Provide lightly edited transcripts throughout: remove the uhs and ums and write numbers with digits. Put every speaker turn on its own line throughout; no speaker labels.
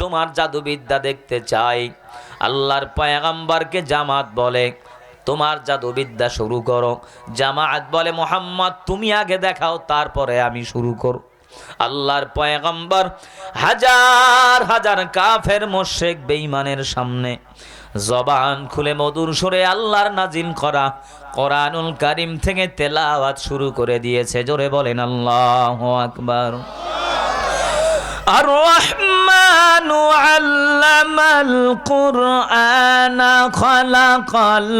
তোমার জাদুবিদ্যা দেখতে চাই। আল্লাহর পয়গম্বরকে জামাত বলে তোমার জাদুবিদ্যা শুরু করো। জামাত বলে মুহাম্মদ তুমি আগে দেখাও, তারপরে আমি শুরু করব। আল্লাহর পয়গম্বর হাজার হাজার কাফের মুশরিক বেঈমানের সামনে জবান খুলে মধুর সুরে আল্লাহর নাজিল করা কোরআনুল কারীম থেকে তেলাওয়াত শুরু করে দিয়েছে। জোরে বলেন আল্লাহু আকবার। আর রহমানু আল্লামাল কুরআনা খালাকাল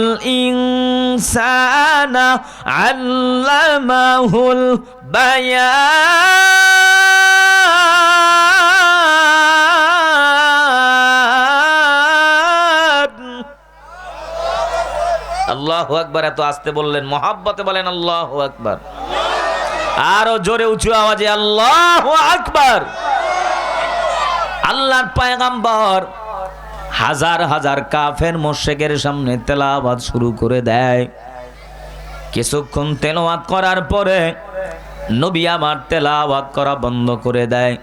ইনসানা আল্লামাহুল বায়ান। আল্লাহু আকবার। এত আস্তে বললেন, মহব্বতে বলেন আল্লাহু আকবার। আরো জোরে উঁচু আওয়াজে আল্লাহু আকবার। আল্লাহর পয়গম্বর হাজার হাজার কাফের মুশরিকের সামনে তেলাওয়াত শুরু করে দেয়। কিছুক্ষণ তেলাওয়াত করার পরে নবী আমার তেলাওয়াত করা বন্ধ করে দেয়।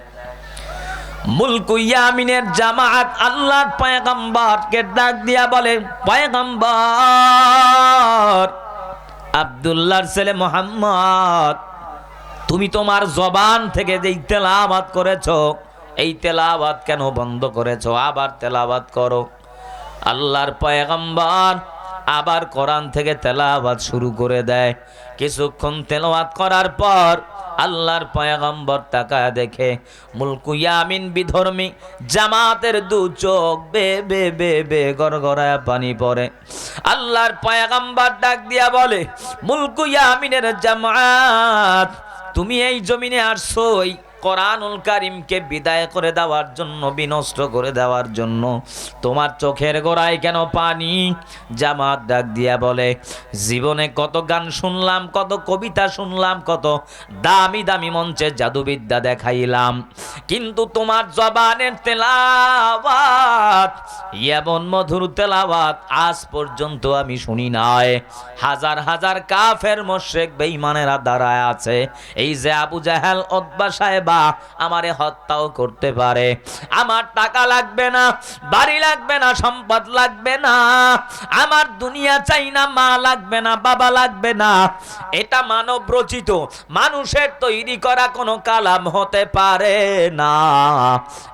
মুলকু ইয়ামিনের জামাত আল্লাহর পয়গম্বরকে ডাক দিয়া বলে, পয়গম্বর আব্দুল্লাহর ছেলে মুহাম্মদ, তুমি তোমার জবান থেকে যেই তেলাওয়াত করেছো এই তেলাওয়াত কেন বন্ধ করেছো? আবার তেলাওয়াত করো। আল্লাহর পয়গম্বর আবার কোরআন থেকে তেলাওয়াত শুরু করে দেয়। কিছুক্ষণ তেলাওয়াত করার পর আল্লাহর পয়গম্বর তাকায় দেখে মুলকু ইয়ামিন বিধর্মী জামাতের দু চোখ বে বে বে বে গড়গড়ায় পানি পড়ে। আল্লাহর পয়গম্বর ডাক দিয়া বলে, মুলকু ইয়ামিনের জামাত, তুমি এই জমিনে আসছোই কোরআনুল কারীমকে বিদায় করে দেওয়ার জন্য, বিনষ্ট করে দেওয়ার জন্য। তোমার চোখের গোড়ায় কেন পানি? জামাত ডাক দিয়া বলে, জীবনে কত গান শুনলাম, কত কবিতা শুনলাম, কত দামি দামি মঞ্চে জাদুবিদ্যা দেখাইলাম, কিন্তু তোমার জবানের তেলাওয়াত, এমন মধুর তেলাওয়াত আজ পর্যন্ত আমি শুনি নাই। হাজার হাজার কাফের মুশরিক বেঈমানেরা দাঁড়ায় আছে। এই যে আবু জাহেল, উতবা সাহেব আমারে হত্যাও করতে পারে। আমার টাকা লাগবে না, বাড়ি লাগবে না, সম্পদ লাগবে না, আমার দুনিয়া চাই না, মা লাগবে না, বাবা লাগবে না। এটা মানব রচিত, মানুষের তৈরি করা কোনো কালাম হতে পারে না।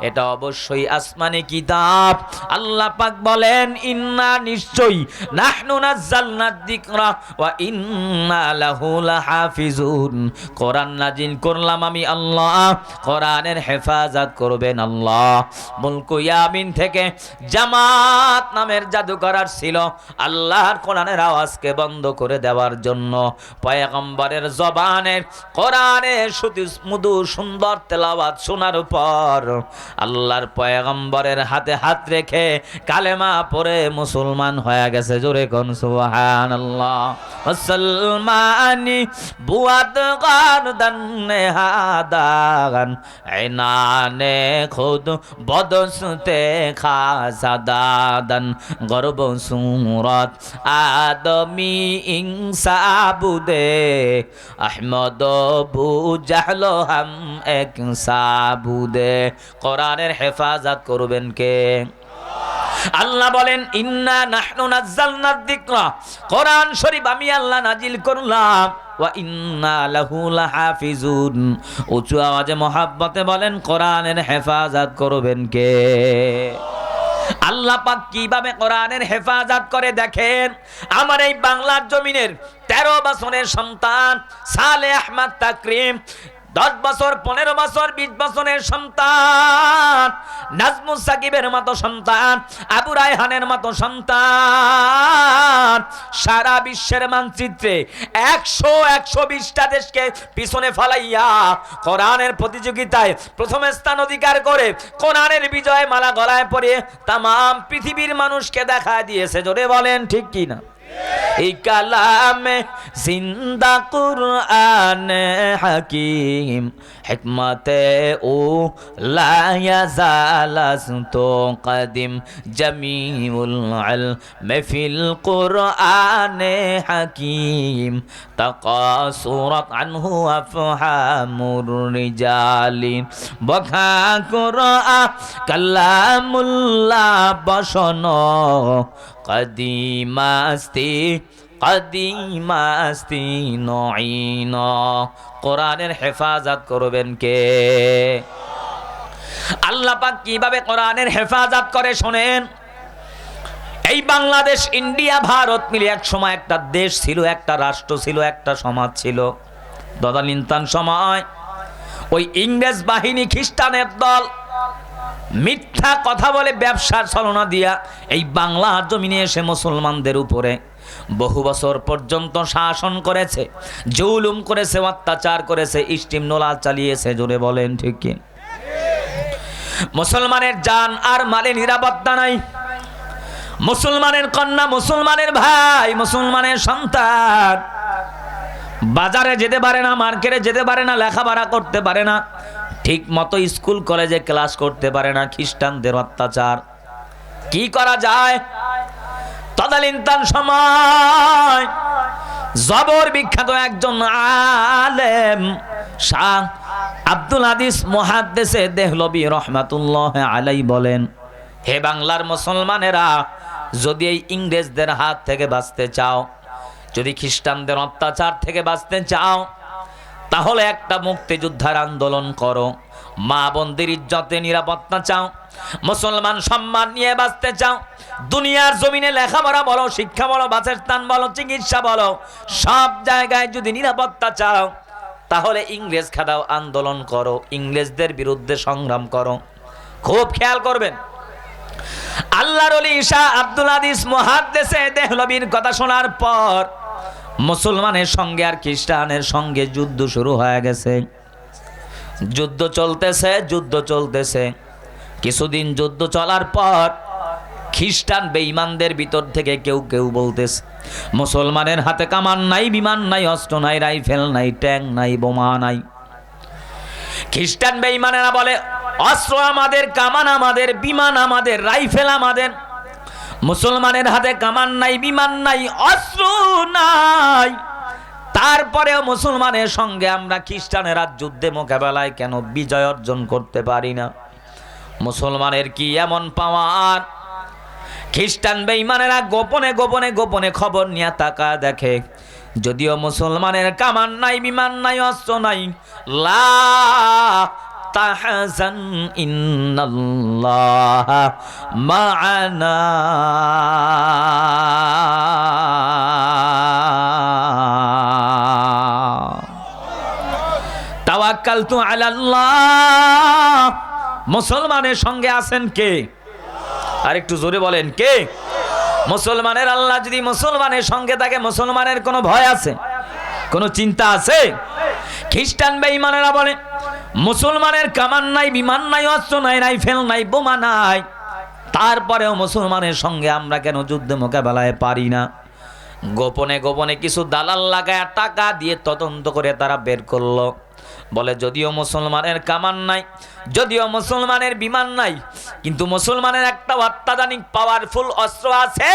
এটা অবশ্যই আসমানি কিতাব। আল্লাহ পাক বলেন, ইন্না নিশ্চয়ই নাহনু নাযালনাদ যিকরা ওয়া ইন্না লাহু লাহাফিজুন। কোরআন নাজিল করলাম আমি আল্লাহ, কোরআনের হেফাজত করবেন আল্লাহ। মুলকু ইয়ামিন থেকে জামাত নামের জাদুকর ছিল আল্লাহর কোরআনের আওয়াজকে বন্ধ করে দেওয়ার জন্য। পয়গম্বরের জবানের কোরআনের মধুর সুন্দর তেলাওয়াত শোনার পর আল্লাহর পয়গম্বরের হাতে হাত রেখে কালেমা পড়ে মুসলমান হয়ে গেছে। জোরে কোন সুবহানাল্লাহ। মুসলমানি বুয়াদ গারদান হাদাগান ইনানে খুদ বদসতে খাসাদাদান গর্ব সুরত আদমি ইনসাবুদে আহমদ বু জাহল হাম এক সাবুদে। কোরআনের হেফাজত করবেন কে? আল্লাহ বলেন, ইন্না নাহনু নাযালনাদ যিকরা, কোরআন শরীফ আমি আল্লাহ নাজিল করলাম, ওয়া ইন্না লাহু লাহাফিজুন। উঁচু আওয়াজে মহব্বতে বলেন, কোরআনের হেফাজত করবেন কে? আল্লাহ পাক কিভাবে কোরআনের হেফাজত করে দেখেন। আমার এই বাংলার জমিনের 13 বছরের সন্তান সালেহ আহমদ তাকরিম, 10 বছর, 15 বছর, 20 বছরের সন্তান নাজমুস সাকিবের মতো সন্তান, আবু রায়হানের মতো সন্তান সারা বিশ্বের মানচিত্রে 100-120টা দেশকে পিছনে ফালাইয়া কোরআনের প্রতিযোগিতায় প্রথম স্থান অধিকার করে কোরআনের বিজয় মালা গলায় পরে তাম পৃথিবীর মানুষকে দেখা দিয়েছে। জোরে বলেন ঠিক কি না? এই কালামে জিন্দা কুরআন হাকিম হিকমতে ও লা ইয়াজালাস্তু কদিম জামিউল ইলম ফিল কুরআন হাকিম তাকাসুরাত আনহু আফহামুর রিজালি বখা কুরআন কালামুল্লাহ বসন কদিমাস্তি নঈন। কোরআনের হেফাজত করবেন কে? আল্লাহ পাক কিভাবে কোরআনের হেফাজত করে শোনেন। এই বাংলাদেশ, ইন্ডিয়া, ভারত মিলে এক সময় একটা দেশ ছিল, একটা রাষ্ট্র ছিল, একটা সমাজ ছিল। তদানীন্তন সময় ওই ইংরেজ বাহিনী, খ্রিস্টানের দল মিথ্যা কথা বলে ব্যবসার ছলনা দিয়া এই বাংলা জমিনে এসে মুসলমানদের উপরে বহু বছর পর্যন্ত শাসন করেছে, জুলুম করেছে, অত্যাচার করেছে, স্টিমরোল চালিয়েছে। জোরে বলেন ঠিক কি? মুসলমানের জান আর মালে নিরাপত্তা নাই। মুসলমানের কন্যা, মুসলমানের ভাই, মুসলমানের সন্তান বাজারে যেতে পারে না, মার্কেটে যেতে পারে না, লেখাপড়া করতে পারে না, ঠিক মতো স্কুল কলেজে ক্লাস করতে পারে না। খ্রিস্টানদের অত্যাচার কি করা যায়? তদানীন্তন সময় জবর বিখ্যাত একজন আলেম শাহ আব্দুল হাদিস মুহাদ্দিসে দেহলভী রাহমাতুল্লাহ আলাইহি বলেন, হে বাংলার মুসলমানেরা, যদি এই ইংরেজদের হাত থেকে বাঁচতে চাও, যদি খ্রিস্টানদের অত্যাচার থেকে বাঁচতে চাও, তাহলে একটা মুক্তিযুদ্ধের আন্দোলন করো। মা বোনদের ইজ্জতে নিরাপত্তা চাও, মুসলমান সম্মান নিয়ে বাঁচতে চাও, দুনিয়ার জমিনে লেখাপড়া বলো, শিক্ষা বলো, বাসস্থান বলো, চিকিৎসা বলো, সব জায়গায় যদি নিরাপত্তা চাও, তাহলে ইংরেজ খেদাও আন্দোলন করো, ইংরেজদের বিরুদ্ধে সংগ্রাম করো। খুব খেয়াল করবেন, আল্লাহর ওলি শাহ আব্দুল হাদিস মুহাদ্দিসে দেহলভীর কথা শোনার পর মুসলমানের সঙ্গে আর খ্রিস্টানের সঙ্গে যুদ্ধ শুরু হয়ে গেছে। যুদ্ধ চলতেছে। কিছুদিন যুদ্ধ চলার পর খ্রিস্টান বেঈমানদের ভিতর থেকে কেউ বলতেছে, মুসলমানের হাতে কামান নাই, বিমান নাই, অস্ত্র নাই, রাইফেল নাই, ট্যাঙ্ক নাই, বোমা নাই। খ্রিস্টান বেঈমানেরা বলে, অস্ত্র আমাদের, কামান আমাদের, বিমান আমাদের, রাইফেল আমাদের। মুসলমানের হাতে কামান নাই, বিমান নাই, অস্ত্র নাই, তারপরেও মুসলমানের সঙ্গে আমরা খ্রিস্টানেরা যুদ্ধে মোকাবেলায় কেন বিজয় অর্জন করতে পারি না? মুসলমানের কি এমন পাওয়ার? খ্রিস্টান বেঈমানেরা গোপনে খবর নিয়ে তাকা দেখে, যদিও মুসলমানের কামান নাই, বিমান নাই, অস্ত্র নাই, লা তাহজান ইন্নাল্লাহ মা'ানা, তাওয়াক্কালতু আলাল্লাহ। মুসলমানের সঙ্গে আছেন কে? আর একটু জোরে বলেন, কে? মুসলমানের আল্লাহ যদি মুসলমানের সঙ্গে থাকে, মুসলমানের কোনো ভয় আছে? কোনো চিন্তা আছে? খ্রিস্টান বেঈমানেরা বলে, মুসলমানের কামান নাই, বিমান নাই, অস্ত্র নাই, রাইফেল নাই, বোমা নাই, তারপরেও মুসলমানের সঙ্গে আমরা কেন যুদ্ধে মোকাবেলায় পারি না? গোপনে কিছু দালাল লাগায় টাকা দিয়ে তদন্ত করে তারা বের করলো, বলে যদিও মুসলমানের কামান নাই, যদিও মুসলমানের বিমান নাই, কিন্তু মুসলমানের একটা অত্যাধুনিক পাওয়ারফুল অস্ত্র আছে।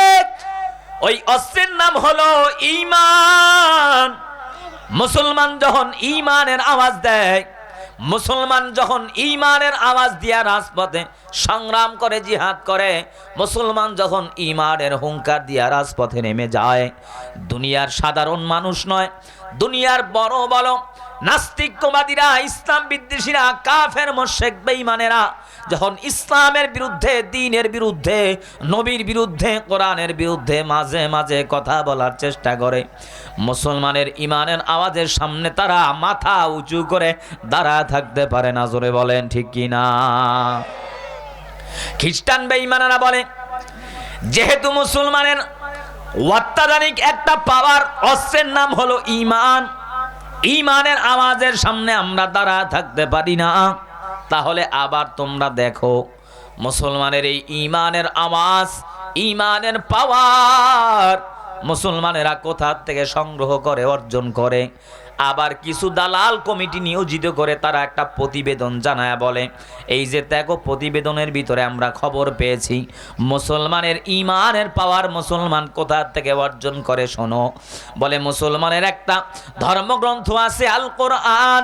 ওই অস্ত্রের নাম হলো ঈমান। মুসলমান যখন ঈমানের আওয়াজ দেয়, মুসলমান যখন ঈমানের আওয়াজ দিয়া রাজপথে সংগ্রাম করে, জিহাদ করে, মুসলমান যখন ঈমানের হুঙ্কার দিয়া রাজপথে নেমে যায়, দুনিয়ার সাধারণ মানুষ নয়, দুনিয়ার বড় বড় নাস্তিকবাদীরা, ইসলাম বিদ্বেষীরা, কাফের মুশরিক বেঈমানেরা যখন ইসলামের বিরুদ্ধে, দ্বীনের বিরুদ্ধে, নবীর বিরুদ্ধে, কোরআনের বিরুদ্ধে মাঝে মাঝে কথা বলার চেষ্টা করে, মুসলমানের ঈমানের আওয়াজের সামনে তারা মাথা উঁচু করে দাঁড়া থাকতে পারে না। জোরে বলেন ঠিক কি না? খ্রিস্টান বেঈমানেরা বলে, যেহেতু মুসলমানের অত্যাধুনিক একটা পাওয়ার অস্ত্রের নাম হলো ঈমান, ঈমানের আওয়াজের সামনে আমরা দাঁড়া থাকতে পারি না, তাহলে আবার তোমরা দেখো মুসলমানের এই ঈমানের আওয়াজ, ঈমানের পাওয়ার মুসলমানেরা কোথা থেকে সংগ্রহ করে অর্জন করে। আবার কিছু দালাল কমিটি নিয়োজিত করে তারা একটা প্রতিবেদন জানায় বলে, এই যে দেখো প্রতিবেদনের ভিতরে আমরা খবর পেয়েছি মুসলমানের ঈমানের পাওয়ার মুসলমান কোথা থেকে অর্জন করে। শোনো, বলে মুসলমানের একটা ধর্মগ্রন্থ আছে আল কোরআন,